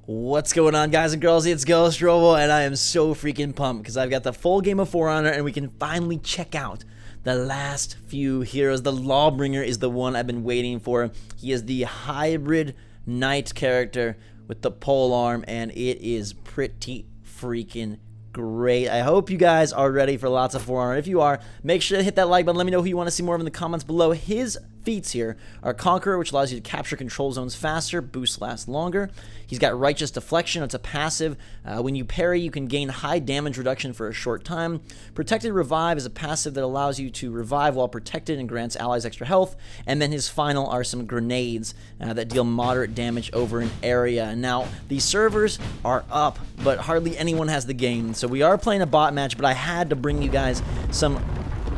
What's going on, guys and girls? It's GhostRobo, and I am so freaking pumped because I've got the full game of For Honor, and we can finally check out the last few heroes. The Lawbringer is the one I've been waiting for. He is the hybrid knight character with the pole arm, and it is pretty freaking great. I hope you guys are ready for lots of For Honor. If you are, make sure to hit that like button. Let me know who you want to see more of in the comments below. His feats here are Conqueror, which allows you to capture control zones faster, boost lasts longer. He's got Righteous Deflection. It's a passive. When you parry, you can gain high damage reduction for a short time. Protected Revive is a passive that allows you to revive while protected and grants allies extra health. And then his final are some grenades that deal moderate damage over an area. Now, these servers are up, but hardly anyone has the game. So we are playing a bot match, but I had to bring you guys some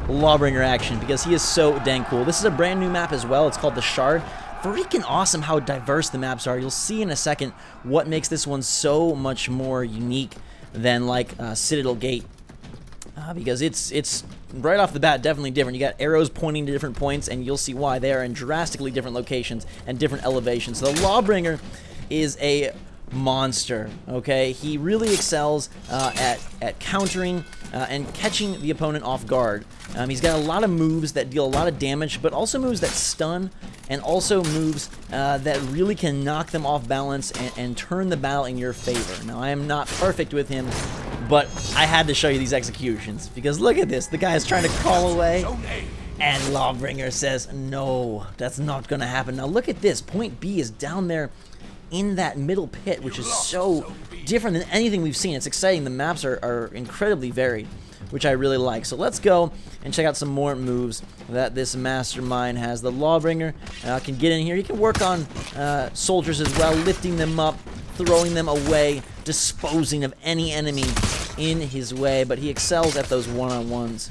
Lawbringer action because he is so dang cool. This is a brand new map as well. It's called the Shard. Freaking awesome how diverse the maps are. You'll see in a second what makes this one so much more unique than like Citadel Gate, because it's right off the bat definitely different. You got arrows pointing to different points, and you'll see why. They are in drastically different locations and different elevations. So the Lawbringer is a monster. Okay, he really excels at countering and catching the opponent off guard. He's got a lot of moves that deal a lot of damage, but also moves that stun, and also moves that really can knock them off balance and turn the battle in your favor. Now, I am not perfect with him, but I had to show you these executions because look at this. The guy is trying to crawl away, and Lawbringer says, no, that's not going to happen. Now, look at this. Point B is down there in that middle pit, which is so different than anything we've seen. It's exciting. The maps are incredibly varied, which I really like. So let's go and check out some more moves that this mastermind has. The Lawbringer can get in here. He can work on soldiers as well, lifting them up, throwing them away, disposing of any enemy in his way, but he excels at those one-on-ones.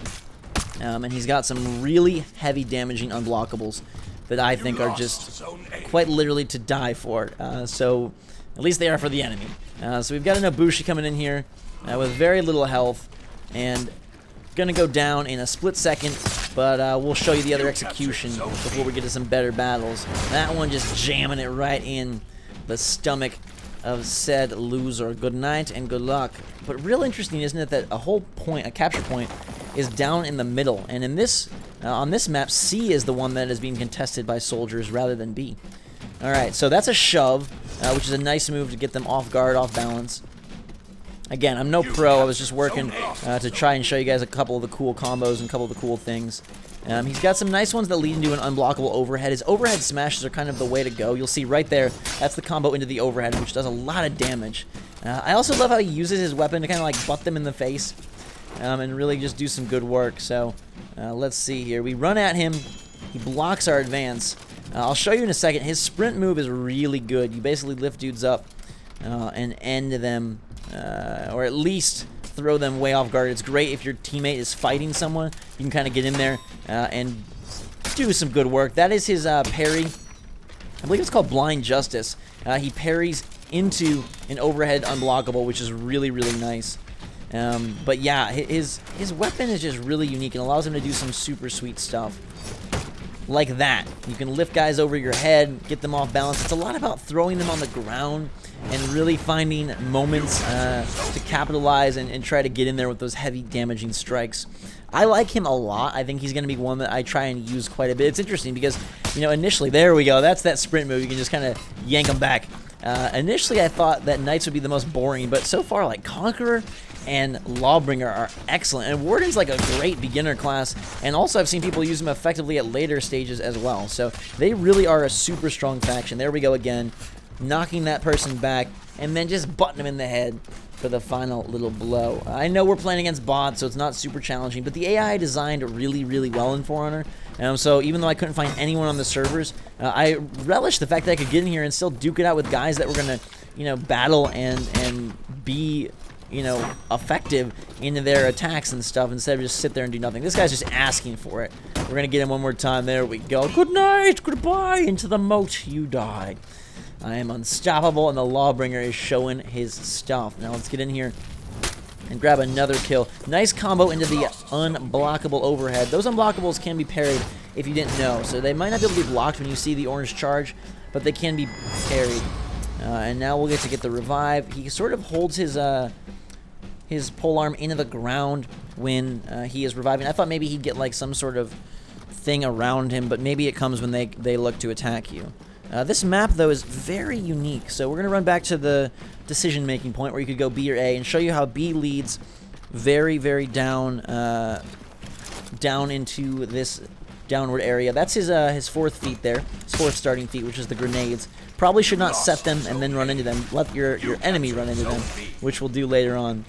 And he's got some really heavy damaging unblockables that I think are just quite literally to die for. So at least they are for the enemy. So we've got an Ibushi coming in here with very little health and gonna go down in a split second, but we'll show you the other execution before we get to some better battles. That one just jamming it right in the stomach of said loser. Good night and good luck. But real interesting, isn't it, that a whole point, a capture point, is down in the middle, and in this on this map, C is the one that is being contested by soldiers rather than B. Alright, so that's a shove, which is a nice move to get them off guard, off balance. Again, I'm no pro. I was just working to try and show you guys a couple of the cool combos and a couple of the cool things. He's got some nice ones that lead into an unblockable overhead. His overhead smashes are kind of the way to go. You'll see right there, that's the combo into the overhead, which does a lot of damage. I also love how he uses his weapon to kind of like butt them in the face and really just do some good work. So let's see here. We run at him. He blocks our advance. I'll show you in a second. His sprint move is really good. You basically lift dudes up and end them, or at least throw them way off guard. It's great if your teammate is fighting someone. You can kind of get in there and do some good work. That is his parry. I believe it's called Blind Justice. He parries into an overhead unblockable, which is really, really nice. But yeah, his weapon is just really unique and allows him to do some super sweet stuff. Like that. You can lift guys over your head, get them off balance. It's a lot about throwing them on the ground and really finding moments to capitalize and try to get in there with those heavy damaging strikes. I like him a lot. I think he's going to be one that I try and use quite a bit. It's interesting because, you know, initially, there we go. That's that sprint move. You can just kind of yank them back. Initially, I thought that Knights would be the most boring, but so far, like Conqueror and Lawbringer are excellent. And Warden's like a great beginner class, and also I've seen people use them effectively at later stages as well. So they really are a super strong faction. There we go again, knocking that person back, and then just butting them in the head for the final little blow. I know we're playing against bots, so it's not super challenging, but the AI designed really, really well in For Honor. So even though I couldn't find anyone on the servers, I relished the fact that I could get in here and still duke it out with guys that were going to, you know, battle and be, you know, effective into their attacks and stuff instead of just sit there and do nothing. This guy's just asking for it. We're going to get him one more time. There we go. Good night. Goodbye. Into the moat you die. I am unstoppable, and the Lawbringer is showing his stuff. Now let's get in here and grab another kill. Nice combo into the unblockable overhead. Those unblockables can be parried if you didn't know. So they might not be able to be blocked when you see the orange charge, but they can be parried. And now we'll get to get the revive. He sort of holds his polearm into the ground when he is reviving. I thought maybe he'd get like some sort of thing around him, but maybe it comes when they look to attack you. This map, though, is very unique. So we're going to run back to the decision-making point where you could go B or A and show you how B leads very, very down into this downward area. That's his fourth feat there, his fourth starting feat, which is the grenades. Probably should not set them and then run into them. Let your enemy run into them, which we'll do later on.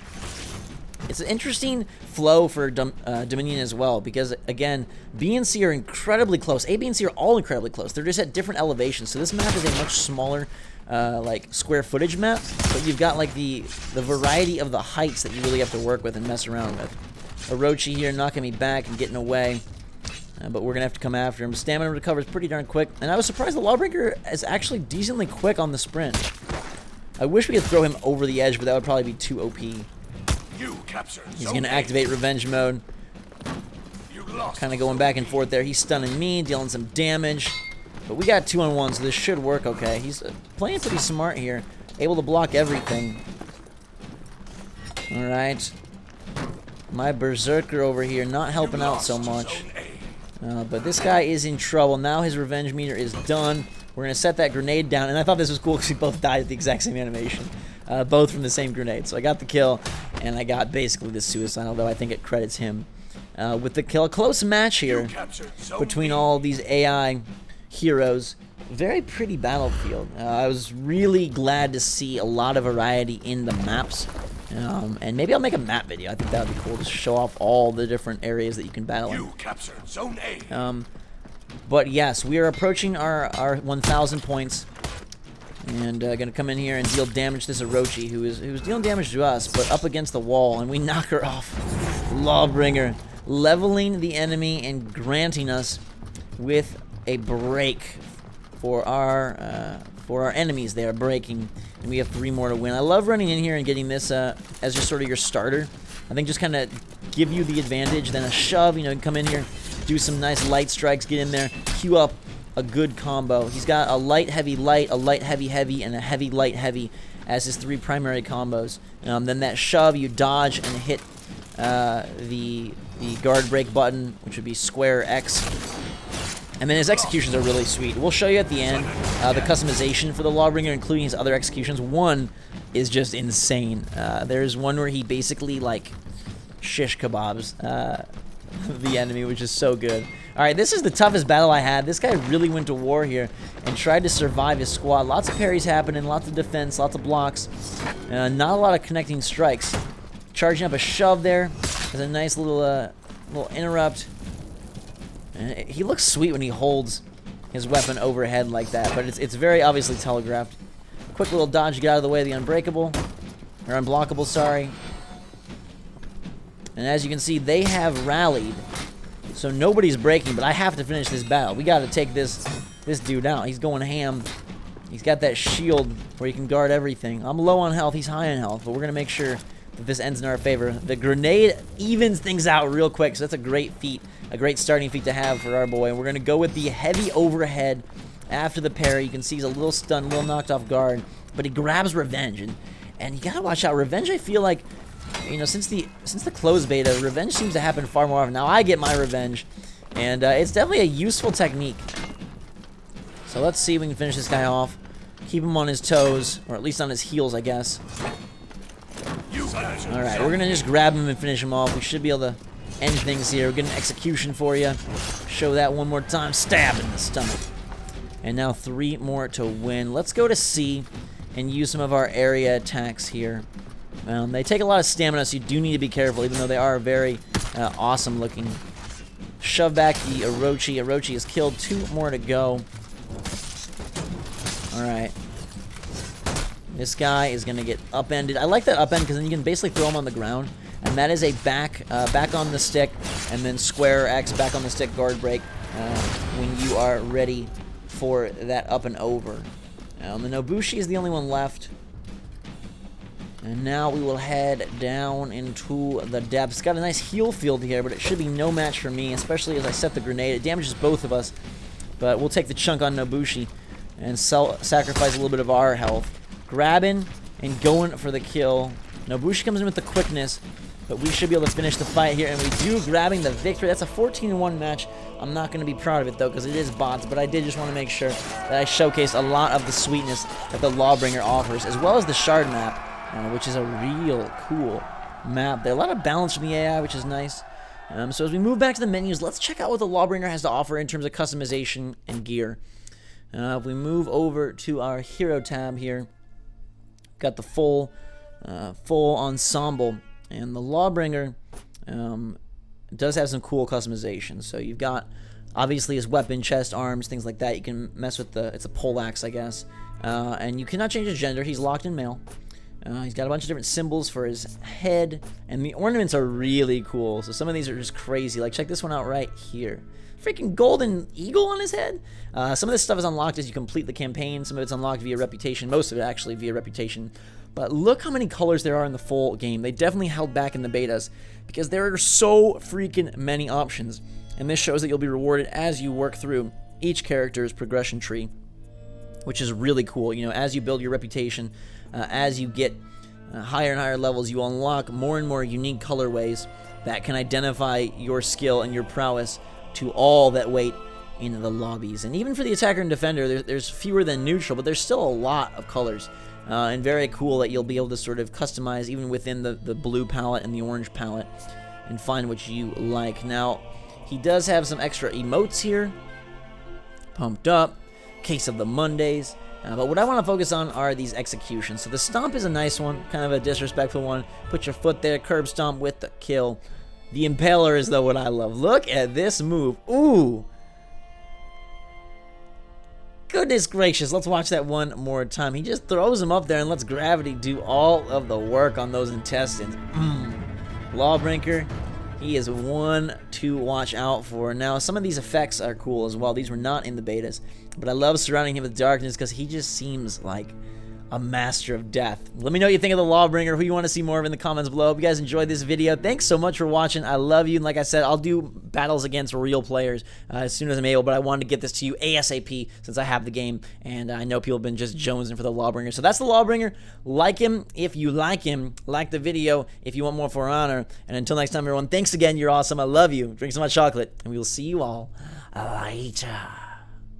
It's an interesting flow for Dominion as well, because, again, B and C are incredibly close. A, B, and C are all incredibly close. They're just at different elevations. So this map is a much smaller, like, square footage map, but you've got, like, the variety of the heights that you really have to work with and mess around with. Orochi here knocking me back and getting away, but we're going to have to come after him. Stamina recovers pretty darn quick, and I was surprised the Lawbringer is actually decently quick on the sprint. I wish we could throw him over the edge, but that would probably be too OP. He's going to activate revenge mode. Kind of going back and forth there. He's stunning me, dealing some damage. But we got 2-on-1, so this should work okay. He's playing pretty smart here. Able to block everything. Alright. My Berserker over here not helping out so much. But this guy is in trouble. Now his revenge meter is done. We're going to set that grenade down. And I thought this was cool because we both died at the exact same animation. Both from the same grenade. So I got the kill, and I got basically the suicide, although I think it credits him with the kill. A close match here between all these AI heroes. Very pretty battlefield. I was really glad to see a lot of variety in the maps. And maybe I'll make a map video. I think that would be cool to show off all the different areas that you can battle in. Zone A. But yes, we are approaching our 1,000 points. And gonna come in here and deal damage to this Orochi, who's dealing damage to us, but up against the wall, and we knock her off. Lawbringer, leveling the enemy and granting us with a break for our enemies. They are breaking, and we have 3 more to win. I love running in here and getting this as just sort of your starter. I think just kind of give you the advantage. Then a shove, you know, come in here, do some nice light strikes, get in there, queue up a good combo. He's got a light, heavy, light, a light, heavy, heavy, and a heavy, light, heavy as his 3 primary combos. Then that shove, you dodge and hit the guard break button, which would be square X. And then his executions are really sweet. We'll show you at the end the customization for the Lawbringer, including his other executions. One is just insane. There's one where he basically, like, shish kebabs the enemy, which is so good. Alright, this is the toughest battle I had. This guy really went to war here and tried to survive his squad. Lots of parries happening, lots of defense, lots of blocks. Not a lot of connecting strikes. Charging up a shove there. There's a nice little interrupt. And he looks sweet when he holds his weapon overhead like that, but it's very obviously telegraphed. Quick little dodge to get out of the way of the unbreakable. Or unblockable, sorry. And as you can see, they have rallied. So nobody's breaking, but I have to finish this battle. We got to take this dude out. He's going ham. He's got that shield where he can guard everything. I'm low on health. He's high on health, but we're going to make sure that this ends in our favor. The grenade evens things out real quick, so that's a great feat, a great starting feat to have for our boy. We're going to go with the heavy overhead after the parry. You can see he's a little stunned, a little knocked off guard, but he grabs revenge, and you got to watch out. Revenge, I feel like, you know, since the closed beta, revenge seems to happen far more often. Now I get my revenge, and it's definitely a useful technique. So let's see if we can finish this guy off. Keep him on his toes, or at least on his heels, I guess. Alright, we're going to just grab him and finish him off. We should be able to end things here. We're getting an execution for you. Show that one more time. Stab in the stomach. And now 3 more to win. Let's go to C and use some of our area attacks here. They take a lot of stamina, so you do need to be careful, even though they are very awesome looking. Shove back the Orochi. Orochi is killed. 2 more to go. Alright. This guy is going to get upended. I like that upend because then you can basically throw him on the ground. And that is a back on the stick, and then square X back on the stick guard break when you are ready for that up and over. The Nobushi is the only one left. And now we will head down into the depths. Got a nice heal field here, but it should be no match for me, especially as I set the grenade. It damages both of us, but we'll take the chunk on Nobushi and sacrifice a little bit of our health. grabbing and going for the kill. Nobushi comes in with the quickness, but we should be able to finish the fight here, and we do, grabbing the victory. That's a 14-1 match. I'm not going to be proud of it, though, because it is bots, but I did just want to make sure that I showcase a lot of the sweetness that the Lawbringer offers, as well as the shard map, which is a real cool map. There are a lot of balance from the AI, which is nice. So as we move back to the menus, let's check out what the Lawbringer has to offer in terms of customization and gear. If we move over to our hero tab here, got the full ensemble, and the Lawbringer does have some cool customization. So you've got obviously his weapon, chest, arms, things like that. You can mess with it's a poleaxe, I guess, and you cannot change his gender. He's locked in male. He's got a bunch of different symbols for his head, and the ornaments are really cool. So some of these are just crazy. Like, check this one out right here. Freaking golden eagle on his head. Some of this stuff is unlocked as you complete the campaign. Some of it's unlocked via reputation. Most of it actually via reputation. But look how many colors there are in the full game. They definitely held back in the betas because there are so freaking many options. And this shows that you'll be rewarded as you work through each character's progression tree, which is really cool. You know, as you build your reputation, as you get higher and higher levels, you unlock more and more unique colorways that can identify your skill and your prowess to all that wait in the lobbies. And even for the attacker and defender, there's fewer than neutral, but there's still a lot of colors. And very cool that you'll be able to sort of customize even within the blue palette and the orange palette and find what you like. Now, he does have some extra emotes here. Pumped up. Case of the Mondays. But what I want to focus on are these executions. So the stomp is a nice one, kind of a disrespectful one. Put your foot there, curb stomp with the kill. The impaler is, though, what I love. Look at this move. Ooh. Goodness gracious, let's watch that one more time. He just throws him up there and lets gravity do all of the work on those intestines. Lawbringer, he is one to watch out for. Now, some of these effects are cool as well. These were not in the betas, but I love surrounding him with darkness because he just seems like a master of death. Let me know what you think of the Lawbringer, who you want to see more of in the comments below. If you guys enjoyed this video, thanks so much for watching. I love you, and like I said, I'll do battles against real players as soon as I'm able, but I wanted to get this to you ASAP since I have the game, and I know people have been just jonesing for the Lawbringer. So that's the Lawbringer. Like him if you like him. Like the video if you want more For Honor. And until next time, everyone, thanks again. You're awesome. I love you. Drink so much chocolate, and we will see you all later.